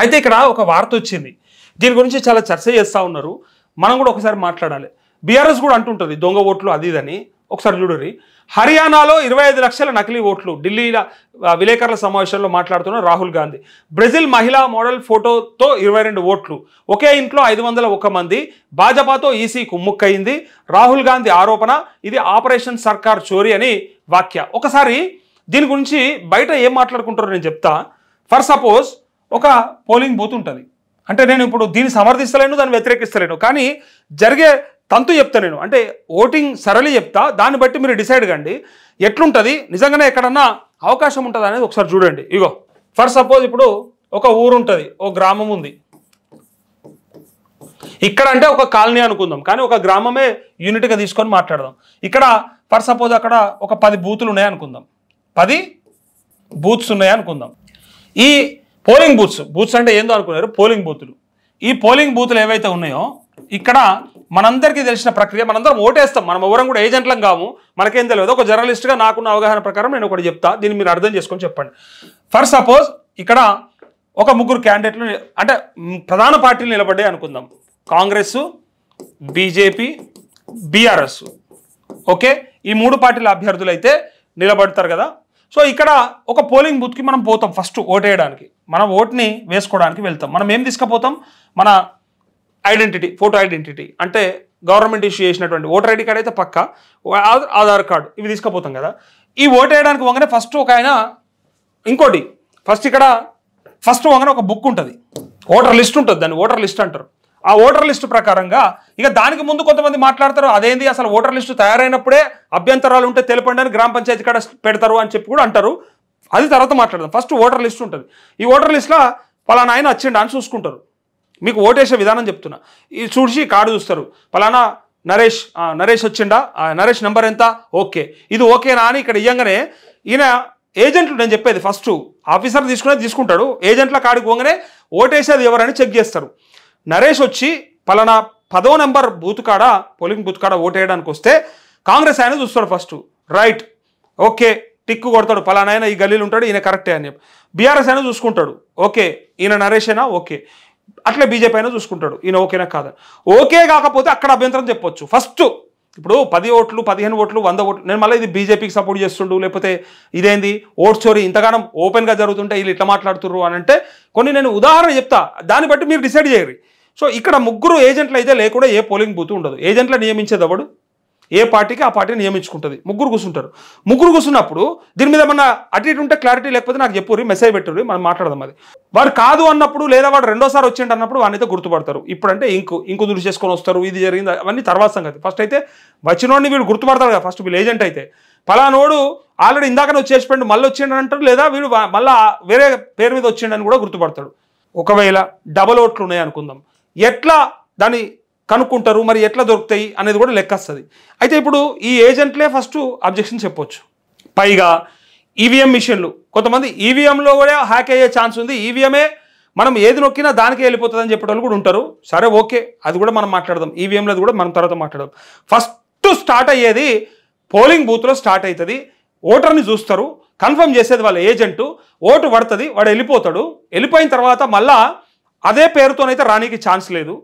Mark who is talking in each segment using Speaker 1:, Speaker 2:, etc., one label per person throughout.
Speaker 1: అయితే ఇక్కడ ఒక వార్త వచ్చింది, దీని గురించి చాలా చర్చ చేస్తూ ఉన్నారు, మనం కూడా ఒకసారి మాట్లాడాలి. బీఆర్ఎస్ కూడా అంటుంటుంది దొంగ ఓట్లు అది ఇదని. ఒకసారి చూడండి, హర్యానాలో 25 లక్షల నకిలీ ఓట్లు. ఢిల్లీలో విలేకరుల సమావేశంలో మాట్లాడుతున్న రాహుల్ గాంధీ. బ్రెజిల్ మహిళా మోడల్ ఫోటోతో 22 ఓట్లు. ఒకే ఇంట్లో 501 మంది. భాజపాతో ఈసీ కుమ్ముక్కయింది. రాహుల్ గాంధీ ఆరోపణ, ఇది ఆపరేషన్ సర్కార్ చోరీ అని వ్యాఖ్య. ఒకసారి దీని గురించి బయట ఏం మాట్లాడుకుంటారో నేను చెప్తా. ఫర్ సపోజ్ ఒక పోలింగ్ బూత్ ఉంటుంది, అంటే నేను ఇప్పుడు దీన్ని సమర్థిస్తలేను, దాన్ని వ్యతిరేకిస్తలేను, కానీ జరిగే తంతు చెప్తా నేను, అంటే ఓటింగ్ సరళి చెప్తా, దాన్ని బట్టి మీరు డిసైడ్ కండి ఎట్లుంటుంది, నిజంగానే ఎక్కడన్నా అవకాశం ఉంటుంది అనేది ఒకసారి చూడండి. ఇగో ఫర్ సపోజ్ ఇప్పుడు ఒక ఊరు ఉంటుంది, ఒక గ్రామం ఉంది ఇక్కడ, అంటే ఒక కాలనీ అనుకుందాం, కానీ ఒక గ్రామమే యూనిట్గా తీసుకొని మాట్లాడదాం. ఇక్కడ ఫర్ సపోజ్ అక్కడ ఒక 10 బూతులు ఉన్నాయి అనుకుందాం, 10 బూత్స్ ఉన్నాయి అనుకుందాం. ఈ పోలింగ్ బూత్స్ అంటే ఏందో అనుకున్నారు, పోలింగ్ బూతులు. ఈ పోలింగ్ బూతులు ఏవైతే ఉన్నాయో ఇక్కడ మనందరికీ తెలిసిన ప్రక్రియ, మనందరం ఓటేస్తాం, మనం ఎవరం కూడా ఏజెంట్లం కాము, మనకేం తెలియదు. ఒక జర్నలిస్ట్గా నాకున్న అవగాహన ప్రకారం నేను ఒకటి చెప్తా, దీన్ని మీరు అర్థం చేసుకొని చెప్పండి. ఫర్ సపోజ్ ఇక్కడ ఒక 3 క్యాండిడేట్లు, అంటే ప్రధాన పార్టీలు నిలబడ్డాయి అనుకుందాం, కాంగ్రెస్, బీజేపీ, బీఆర్ఎస్. ఓకే, ఈ 3 పార్టీల అభ్యర్థులు అయితే నిలబడతారు కదా. సో ఇక్కడ ఒక పోలింగ్ బూత్కి మనం పోతాం, ఫస్ట్ ఓటేయడానికి, మనం ఓట్ని వేసుకోవడానికి వెళ్తాం. మనం ఏం తీసుకుపోతాం, మన ఐడెంటిటీ, ఫోటో ఐడెంటిటీ, అంటే గవర్నమెంట్ ఇష్యూ చేసినటువంటి ఓటర్ ఐడి కార్డ్ అయితే పక్కా, ఆధార్ కార్డు, ఇవి తీసుకుపోతాం కదా. ఈ ఓటు వేయడానికి వంగనే ఫస్ట్ ఒక ఆయన, ఇంకోటి ఫస్ట్ వంగనే ఒక బుక్ ఉంటుంది, ఓటర్ లిస్ట్ ఉంటుంది, దాన్ని ఓటర్ లిస్ట్ అంటారు. ఆ ఓటర్ లిస్టు ప్రకారంగా ఇక దానికి ముందు కొంతమంది మాట్లాడతారు, అదేంది అసలు ఓటర్ లిస్టు తయారైనప్పుడే అభ్యంతరాలు ఉంటే తెలపండి అని గ్రామ పంచాయతీ కాడ పెడతారు అని చెప్పి కూడా అంటారు. అది తర్వాత మాట్లాడదాం. ఫస్ట్ ఓటర్ లిస్ట్ ఉంటుంది. ఈ ఓటర్ లిస్ట్లో పలానా ఆయన వచ్చిండా అని చూసుకుంటారు. మీకు ఓటేసే విధానం చెప్తున్నా. ఇది చూసి కార్డు చూస్తారు, పలానా నరేష్ వచ్చిండా, నరేష్ నెంబర్ ఎంత, ఓకే, ఇది ఓకేనా అని ఇక్కడ ఇయ్యంగానే ఈయన ఏజెంట్లు, నేను చెప్పేది ఫస్ట్ ఆఫీసర్ తీసుకుంటాడు, ఏజెంట్ల కాడికి పోగానే ఓటేసేది ఎవరని చెక్ చేస్తారు. నరేష్ వచ్చి పలానా 10వ నెంబర్ బూత్ కాడ, పోలింగ్ బూత్ కాడ ఓటేయడానికి వస్తే కాంగ్రెస్ ఆయన చూస్తాడు ఫస్ట్, రైట్, ఓకే, టిక్కు కొడతాడు, పలానా ఆయన ఈ గల్లీలు ఉంటాడు, ఈయన కరెక్టే అని చెప్పి. బీఆర్ఎస్ అయినా చూసుకుంటాడు, ఓకే ఈయన నరేష్ అయినా ఓకే, అట్లే బీజేపీ అయినా చూసుకుంటాడు, ఈయన ఓకేనా కాదా. ఓకే కాకపోతే అక్కడ అభ్యంతరం చెప్పొచ్చు. ఫస్ట్ ఇప్పుడు 10 ఓట్లు, 15 ఓట్లు, 100 ఓట్లు, నేను మళ్ళీ ఇది బీజేపీకి సపోర్ట్ చేస్తుండు, లేకపోతే ఇదేంది ఓట్ చోరీ ఇంతగానం ఓపెన్గా జరుగుతుంటే వీళ్ళు ఇట్లా మాట్లాడుతుర్రు అని అంటే కొన్ని నేను ఉదాహరణ చెప్తా, దాన్ని బట్టి మీరు డిసైడ్ చేయరు. సో ఇక్కడ 3 ఏజెంట్లు అయితే లేకుండా ఏ పోలింగ్ బూత్ ఉండదు. ఏజెంట్లు నియమించేది ఎవడు, ఏ పార్టీకి ఆ పార్టీ నియమించుకుంటుంది. 3 కూర్చుంటారు. 3 కూర్చున్నప్పుడు దీని మీద ఏమన్నా అటు ఇటు ఉంటే క్లారిటీ లేకపోతే నాకు చెప్పుర్రి, మెసేజ్ పెట్టుర్రి, మనం మాట్లాడదాం. అది వాడు కాదు అన్నప్పుడు, లేదా వాడు రెండోసారి వచ్చిండు అన్నప్పుడు వాడినైతే గుర్తుపడతారు. ఇప్పుడంటే ఇంకు దృష్టి చేసుకొని వస్తారు, ఇది జరిగింది, అవన్నీ తర్వాత సంగతి. ఫస్ట్ అయితే వచ్చినోడిని వీడు గుర్తుపడతారు కదా, ఫస్ట్ వీళ్ళు ఏజెంట్ అయితే పలానోడు ఆల్రెడీ ఇందాకనే వచ్చేసిపోయిండు, మళ్ళీ వచ్చిండు అంటారు, లేదా వీడు మళ్ళీ వేరే పేరు మీద వచ్చిండని కూడా గుర్తుపడతాడు. ఒకవేళ డబల్ ఓట్లు ఉన్నాయి అనుకుందాం, ఎట్లా దాన్ని కనుక్కుంటారు, మరి ఎట్లా దొరుకుతాయి అనేది కూడా లెక్క వస్తుంది. అయితే ఇప్పుడు ఈ ఏజెంట్లే ఫస్ట్ అబ్జెక్షన్ చెప్పొచ్చు. పైగా ఈవీఎం మిషన్లు, కొంతమంది ఈవీఎంలో కూడా హ్యాక్ అయ్యే ఛాన్స్ ఉంది, ఈవీఎంఏ మనం ఏది నొక్కినా దానికి వెళ్ళిపోతుంది అని చెప్పేటోళ్ళు కూడా ఉంటారు. సరే ఓకే, అది కూడా మనం మాట్లాడదాం, ఈవీఎంలో కూడా మనం తర్వాత మాట్లాడదాం. ఫస్ట్ స్టార్ట్ అయ్యేది పోలింగ్ బూత్లో స్టార్ట్ అవుతుంది. ఓటర్ని చూస్తారు, కన్ఫర్మ్ చేసేది వాళ్ళ ఏజెంటు, ఓటు పడుతుంది, వాడు వెళ్ళిపోతాడు. వెళ్ళిపోయిన తర్వాత మళ్ళా అదే పేరుతోనైతే రానికి ఛాన్స్ లేదు,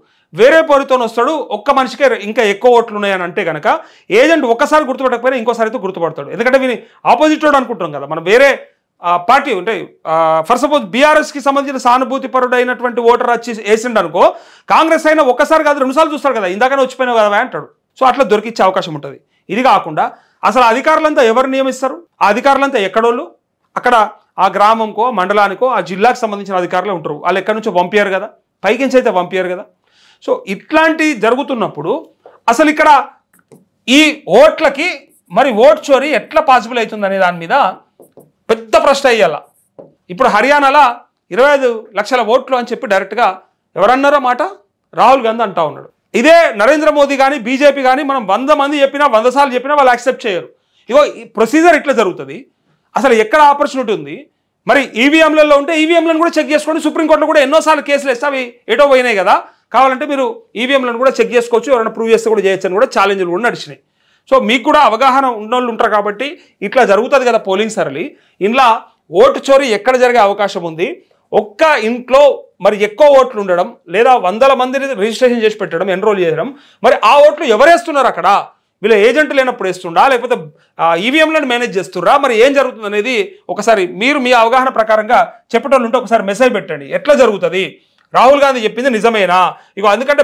Speaker 1: వేరే పేరుతో వస్తాడు. ఒక్క మనిషికే ఇంకా ఎక్కువ ఓట్లు ఉన్నాయని అంటే కనుక ఏజెంట్ ఒక్కసారి గుర్తుపట్టకపోయినా ఇంకోసారి అయితే గుర్తుపడతాడు. ఎందుకంటే వీని ఆపోజిట్ వాడు అనుకుంటాం కదా మనం, వేరే పార్టీ అంటే ఫర్ సపోజ్ బీఆర్ఎస్కి సంబంధించిన సానుభూతి పరుడు అయినటువంటి ఓటర్ వచ్చి వేసిండు అనుకో, కాంగ్రెస్ అయినా ఒక్కసారి కాదు 2 సార్లు చూస్తారు కదా, ఇందాకనే వచ్చిపోయినావు కదా అంటాడు. సో అట్లా దొరికిచ్చే అవకాశం ఉంటుంది. ఇది కాకుండా అసలు అధికారులంతా ఎవరు నియమిస్తారు, ఆ అధికారులంతా ఎక్కడోళ్ళు, అక్కడ ఆ గ్రామంకో, మండలానికో, ఆ జిల్లాకు సంబంధించిన అధికారులే ఉంటారు. వాళ్ళు ఎక్కడి నుంచో పంపించారు కదా, పైకించి అయితే పంపించారు కదా. సో ఇట్లాంటి జరుగుతున్నప్పుడు అసలు ఇక్కడ ఈ ఓట్లకి మరి ఓట్ చోరీ ఎట్లా పాసిబుల్ అవుతుంది అనే దాని మీద పెద్ద ప్రశ్న అయ్యాల. ఇప్పుడు హర్యానాలో 25 లక్షల ఓట్లు అని చెప్పి డైరెక్ట్గా ఎవరన్నారో మాట రాహుల్ గాంధీ అంటా ఉన్నాడు. ఇదే నరేంద్ర మోదీ కానీ బీజేపీ కానీ మనం 100 మంది చెప్పినా 100 సార్లు చెప్పినా వాళ్ళు యాక్సెప్ట్ చేయరు. ఇగో ఈ ప్రొసీజర్ ఇట్లా జరుగుతుంది. అసలు ఎక్కడ ఆపర్చునిటీ ఉంది, మరి ఈవీఎంలలో ఉంటే ఈవీఎంలను కూడా చెక్ చేసుకోండి. సుప్రీంకోర్టులో కూడా ఎన్నోసార్లు కేసులు వేస్తే అవి ఎటో పోయినాయి కదా, కావాలంటే మీరు ఈవీఎంలను కూడా చెక్ చేసుకోవచ్చు, ఎవరైనా ప్రూవ్ చేస్తే కూడా చేయొచ్చు అని కూడా ఛాలెంజ్లు కూడా నడిచినాయి. సో మీకు కూడా అవగాహన ఉన్నోళ్ళు ఉంటారు కాబట్టి ఇట్లా జరుగుతుంది కదా పోలింగ్ సరళి. ఇంట్లో ఓటు చోరీ ఎక్కడ జరిగే అవకాశం ఉంది, ఒక్క ఇంట్లో మరి ఎక్కువ ఓట్లు ఉండడం లేదా వందల మందిని రిజిస్ట్రేషన్ చేసి పెట్టడం, ఎన్రోల్ చేయడం, మరి ఆ ఓట్లు ఎవరేస్తున్నారు అక్కడ? వీళ్ళ ఏజెంట్ లేనప్పుడు వేస్తుండా, లేకపోతే ఈవీఎంలను మేనేజ్ చేస్తుర్రా? మరి ఏం జరుగుతుంది అనేది ఒకసారి మీరు మీ అవగాహన ప్రకారంగా చెప్పటం ఉంటే ఒకసారి మెసేజ్ పెట్టండి. ఎట్లా జరుగుతుంది? రాహుల్ గాంధీ చెప్పింది నిజమేనా? ఇగో అందుకంటే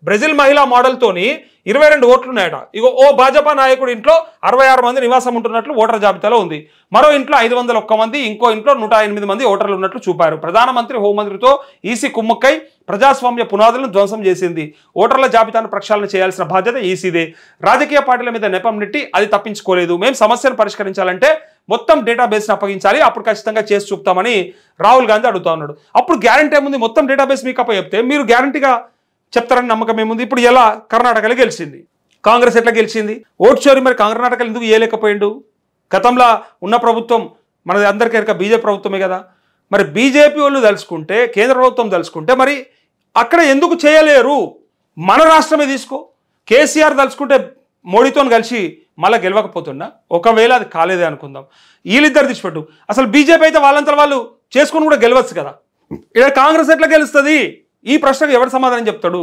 Speaker 1: బ్రెజిల్ మహిళా మోడల్తోని 22 ఓట్లు ఉన్నాయట. ఇగో ఓ భాజపా నాయకుడి ఇంట్లో 66 మంది నివాసం ఉంటున్నట్లు ఓటర్ జాబితాలో ఉంది. మరో ఇంట్లో 501 మంది, ఇంకో ఇంట్లో 108 మంది ఓటర్లు ఉన్నట్లు చూపారు. ప్రధానమంత్రి హోంమంత్రితో ఈసీ కుమ్మక్కై ప్రజాస్వామ్య పునాదులను ధ్వంసం చేసింది. ఓటర్ల జాబితాను ప్రక్షాళన చేయాల్సిన బాధ్యత ఈసీదే. రాజకీయ పార్టీల మీద నెపం నెట్టి అది తప్పించుకోలేదు. మేము సమస్యను పరిష్కరించాలంటే మొత్తం డేటాబేస్ని అప్పగించాలి, అప్పుడు ఖచ్చితంగా చేసి చూపుతామని రాహుల్ గాంధీ అడుగుతా ఉన్నాడు. అప్పుడు గ్యారంటీ ఏముంది? మొత్తం డేటాబేస్ మీకు చెప్తే మీరు గ్యారంటీగా చెప్తారని నమ్మకం ఏముంది? ఇప్పుడు ఎలా కర్ణాటకలో గెలిచింది, కాంగ్రెస్ ఎట్లా గెలిచింది? ఓటు చోరీ మరి కర్ణాటకలో ఎందుకు ఇయ్యలేకపోయిండు? గతంలో ఉన్న ప్రభుత్వం మనది అందరికీ ఎరక బీజేపీ ప్రభుత్వమే కదా. మరి బీజేపీ వాళ్ళు తలుచుకుంటే, కేంద్ర ప్రభుత్వం తలుచుకుంటే మరి అక్కడ ఎందుకు చేయలేరు? మన రాష్ట్రమే తీసుకో. కేసీఆర్ తలుచుకుంటే మోడీతో కలిసి మళ్ళీ గెలవకపోతున్నా, ఒకవేళ అది కాలేదే అనుకుందాం, వీళ్ళిద్దరు తీసిపెట్టు. అసలు బీజేపీ అయితే వాళ్ళంతా వాళ్ళు చేసుకుని కూడా గెలవచ్చు కదా. ఇక్కడ కాంగ్రెస్ ఎట్లా గెలుస్తుంది? ఈ ప్రశ్నకు ఎవరు సమాధానం చెప్తాడు?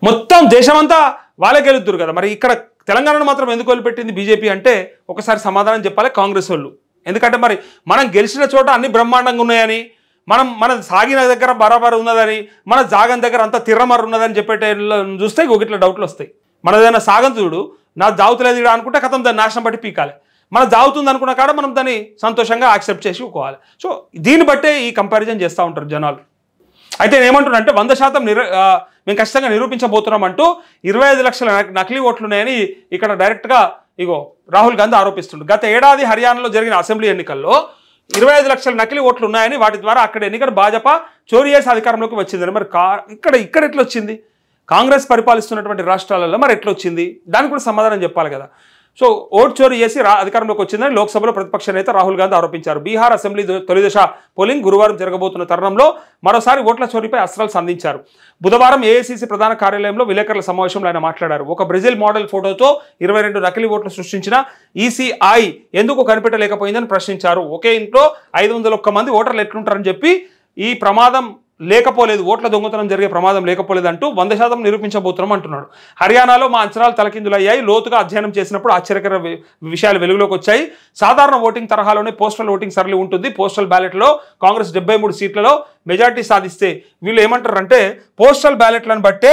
Speaker 1: మొత్తం దేశమంతా వాళ్ళే గెలుద్దురు కదా. మరి ఇక్కడ తెలంగాణను మాత్రం ఎందుకు వదిలిపెట్టింది బీజేపీ అంటే ఒకసారి సమాధానం చెప్పాలి కాంగ్రెస్ వాళ్ళు. ఎందుకంటే మరి మనం గెలిచిన చోట అన్ని బ్రహ్మాండంగా ఉన్నాయని, మన సాగిన దగ్గర బరాబర్ ఉన్నదని, మన జాగన్ దగ్గర అంతా తిర్రమర్రు ఉన్నదని చెప్పేట చూస్తే ఇట్లా డౌట్లు వస్తాయి. మనదైనా సాగం చూడు, నా జాగుతులేదు ఇక్కడ అనుకుంటే కథం దాన్ని నాశనం బట్టి పీకాలి. మన జాగుతుంది అనుకున్న కాడ మనం దాన్ని సంతోషంగా యాక్సెప్ట్ చేసి ఒప్పుకోవాలి. సో దీన్ని బట్టే ఈ కంపారిజన్ చేస్తూ ఉంటారు జనాలు. అయితే నేనేమంటున్నా అంటే 100% మేము ఖచ్చితంగా నిరూపించబోతున్నాం అంటూ 25 లక్షల నకిలీ ఓట్లు ఉన్నాయని ఇక్కడ డైరెక్ట్గా ఇగో రాహుల్ గాంధీ ఆరోపిస్తుండ్రు. గత ఏడాది హర్యానాలో జరిగిన అసెంబ్లీ ఎన్నికల్లో 25 లక్షల నకిలీ ఓట్లు ఉన్నాయని, వాటి ద్వారా అక్కడ ఎన్నికల భాజపా చోరీ చేసి అధికారంలోకి వచ్చిందని. మరి ఇక్కడ ఎట్లా వచ్చింది? కాంగ్రెస్ పరిపాలిస్తున్నటువంటి రాష్ట్రాలలో మరి ఎట్లా వచ్చింది? దానికి కూడా సమాధానం చెప్పాలి కదా. సో ఓటు చోరీ చేసి అధికారంలోకి వచ్చిందని లోక్సభలో ప్రతిపక్ష నేత రాహుల్ గాంధీ ఆరోపించారు. బీహార్ అసెంబ్లీ తొలిదశ పోలింగ్ గురువారం జరగబోతున్న తరుణంలో మరోసారి ఓట్ల చోరీపై అస్త్రాలు సంధించారు. బుధవారం ఏఐసీసీ ప్రధాన కార్యాలయంలో విలేకరుల సమావేశంలో ఆయన మాట్లాడారు. ఒక బ్రెజిల్ మోడల్ ఫోటోతో 22 నకిలీ ఓట్లు సృష్టించిన ఈసీఐ ఎందుకు కనిపెట్టలేకపోయిందని ప్రశ్నించారు. ఒకే ఇంట్లో 501 మంది ఓటర్లు ఎట్లుంటారని చెప్పి ఈ ప్రమాదం లేకపోలేదు, ఓట్ల దొంగతనం జరిగే ప్రమాదం లేకపోలేదు అంటూ 100% నిరూపించబోతున్నాం అంటున్నాడు. హర్యానాలో మా అంచనాలు తలకిందులయ్యాయి. లోతుగా అధ్యయనం చేసినప్పుడు ఆశ్చర్యకర విషయాలు వెలుగులోకి వచ్చాయి. సాధారణ ఓటింగ్ తరహాలోనే పోస్టల్ ఓటింగ్ సరళి ఉంటుంది. పోస్టల్ బ్యాలెట్లో కాంగ్రెస్ 73 సీట్లలో మెజారిటీ సాధిస్తే వీళ్ళు ఏమంటారంటే పోస్టల్ బ్యాలెట్లను బట్టే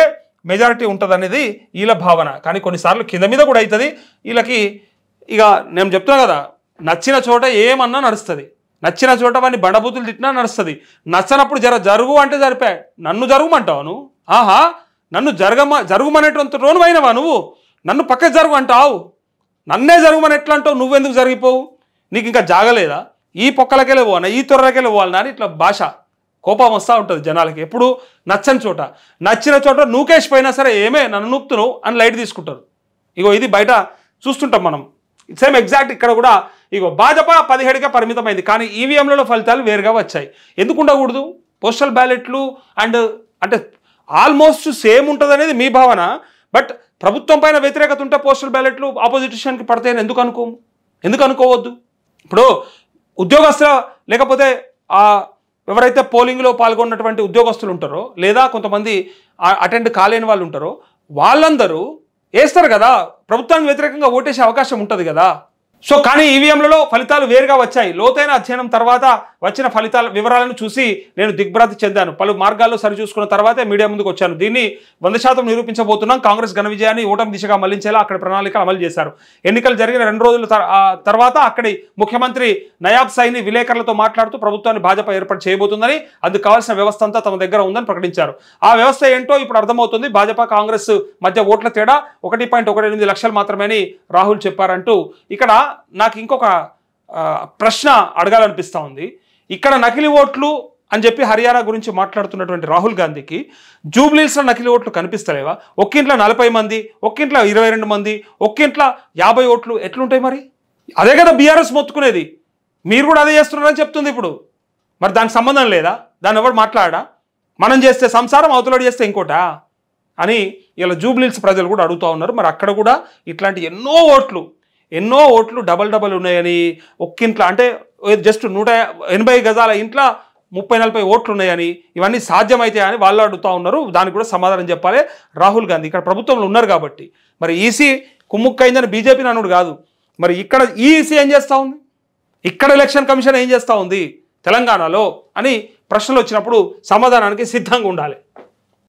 Speaker 1: మెజారిటీ ఉంటుంది అనేది వీళ్ళ భావన. కానీ కొన్నిసార్లు కింద మీద కూడా అవుతుంది వీళ్ళకి. ఇక నేను చెప్తున్నా కదా, నచ్చిన చోట ఏమన్నా నడుస్తుంది, నచ్చిన చోట వాడిని బండబూతులు తిట్టినా నడుస్తుంది. నచ్చనప్పుడు జరుగు అంటే జరిపా, నన్ను జరుగుమంటావు నువ్వు? ఆహా, నన్ను జరుగుమనేటువంటి రోను అయినవా నువ్వు? నన్ను పక్కకు జరుగు అంటావు, నన్నే జరుగుమని ఎట్లా అంటావు? నువ్వెందుకు జరిగిపోవు? నీకు ఇంకా జాగలేదా? ఈ పొక్కలకెళ్ళి పోవాలన్నా, ఈ తొర్రకెళ్ళి పోవాలన్నా అని ఇట్లా భాష కోపం వస్తూ ఉంటుంది జనాలకి. ఎప్పుడు నచ్చని చోట, నచ్చిన చోట నూకేసిపోయినా సరే ఏమే నన్ను నూపుతున్నావు అని లైట్ తీసుకుంటారు. ఇగో ఇది బయట చూస్తుంటాం మనం. సేమ్ ఎగ్జాక్ట్ ఇక్కడ కూడా ఇగో భాజపా 17కే పరిమితమైంది, కానీ ఈవీఎంలలో ఫలితాలు వేరుగా వచ్చాయి. ఎందుకు ఉండకూడదు? పోస్టల్ బ్యాలెట్లు అంటే ఆల్మోస్ట్ సేమ్ ఉంటుంది అనేది మీ భావన. బట్ ప్రభుత్వం పైన వ్యతిరేకత ఉంటే పోస్టల్ బ్యాలెట్లు ఆపోజిషన్కి పడతాయని ఎందుకు అనుకోవద్దు? ఇప్పుడు ఉద్యోగస్తుల లేకపోతే ఎవరైతే పోలింగ్లో పాల్గొన్నటువంటి ఉద్యోగస్తులు ఉంటారో లేదా కొంతమంది అటెండ్ కాలేని వాళ్ళు ఉంటారో వాళ్ళందరూ వేస్తారు కదా, ప్రభుత్వానికి వ్యతిరేకంగా ఓటేసే అవకాశం ఉంటుంది కదా. సో కానీ ఈవీఎంలలో ఫలితాలు వేరుగా వచ్చాయి. లోతైన అధ్యయనం తర్వాత వచ్చిన ఫలితాల వివరాలను చూసి నేను దిగ్భ్రాంతి చెందాను. పలు మార్గాల్లో సరిచూసుకున్న తర్వాతే మీడియా ముందుకు వచ్చాను. దీన్ని 100% నిరూపించబోతున్నాం. కాంగ్రెస్ ఘన విజయాన్ని ఓటమి దిశగా మళ్లించేలా అక్కడ ప్రణాళికలు అమలు చేశారు. ఎన్నికలు జరిగిన 2 రోజుల తర్వాత అక్కడి ముఖ్యమంత్రి నయాబ్ సైని విలేకరులతో మాట్లాడుతూ ప్రభుత్వాన్ని భాజపా ఏర్పాటు చేయబోతుందని, అందుకు కావాల్సిన వ్యవస్థ అంతా తమ దగ్గర ఉందని ప్రకటించారు. ఆ వ్యవస్థ ఏంటో ఇప్పుడు అర్థమవుతుంది. భాజపా కాంగ్రెస్ మధ్య ఓట్ల తేడా 1.18 లక్షలు మాత్రమేని రాహుల్ చెప్పారంటూ ఇక్కడ నాకు ఇంకొక ప్రశ్న అడగాలనిపిస్తూ ఉంది. ఇక్కడ నకిలీ ఓట్లు అని చెప్పి హర్యానా గురించి మాట్లాడుతున్నటువంటి రాహుల్ గాంధీకి జూబ్లీహిల్స్లో నకిలీ ఓట్లు కనిపిస్తలేవా? ఒక్కింట్లో 40 మంది, ఒక్కింట్లో 22 మంది, ఒక్కింట్లో 50 ఓట్లు ఎట్లుంటాయి? మరి అదే కదా బీఆర్ఎస్ మొత్తుకునేది. మీరు కూడా అదే చేస్తున్నారని చెప్తుంది ఇప్పుడు. మరి దానికి సంబంధం లేదా? దాన్ని ఎవరు మాట్లాడా? మనం చేస్తే సంసారం, అవతలడు చేస్తే ఇంకోటా అని ఇలా జూబ్లీహిల్స్ ప్రజలు కూడా అడుగుతూ ఉన్నారు. మరి అక్కడ కూడా ఇట్లాంటి ఎన్నో ఓట్లు డబల్ ఉన్నాయని, ఒక్కింట్లో అంటే జస్ట్ 180 గజాల ఇంట్లో 30-40 ఓట్లు ఉన్నాయని ఇవన్నీ సాధ్యమైతే అని వాళ్ళు అడుగుతూ ఉన్నారు. దానికి కూడా సమాధానం చెప్పాలి రాహుల్ గాంధీ. ఇక్కడ ప్రభుత్వంలో ఉన్నారు కాబట్టి మరి ఈసీ కుమ్ముక్కైందని బీజేపీ అనుడు కాదు. మరి ఇక్కడ ఈసీ ఏం చేస్తూ ఉంది, ఇక్కడ ఎలక్షన్ కమిషన్ ఏం చేస్తూ ఉంది తెలంగాణలో అని ప్రశ్నలు వచ్చినప్పుడు సమాధానానికి సిద్ధంగా ఉండాలి.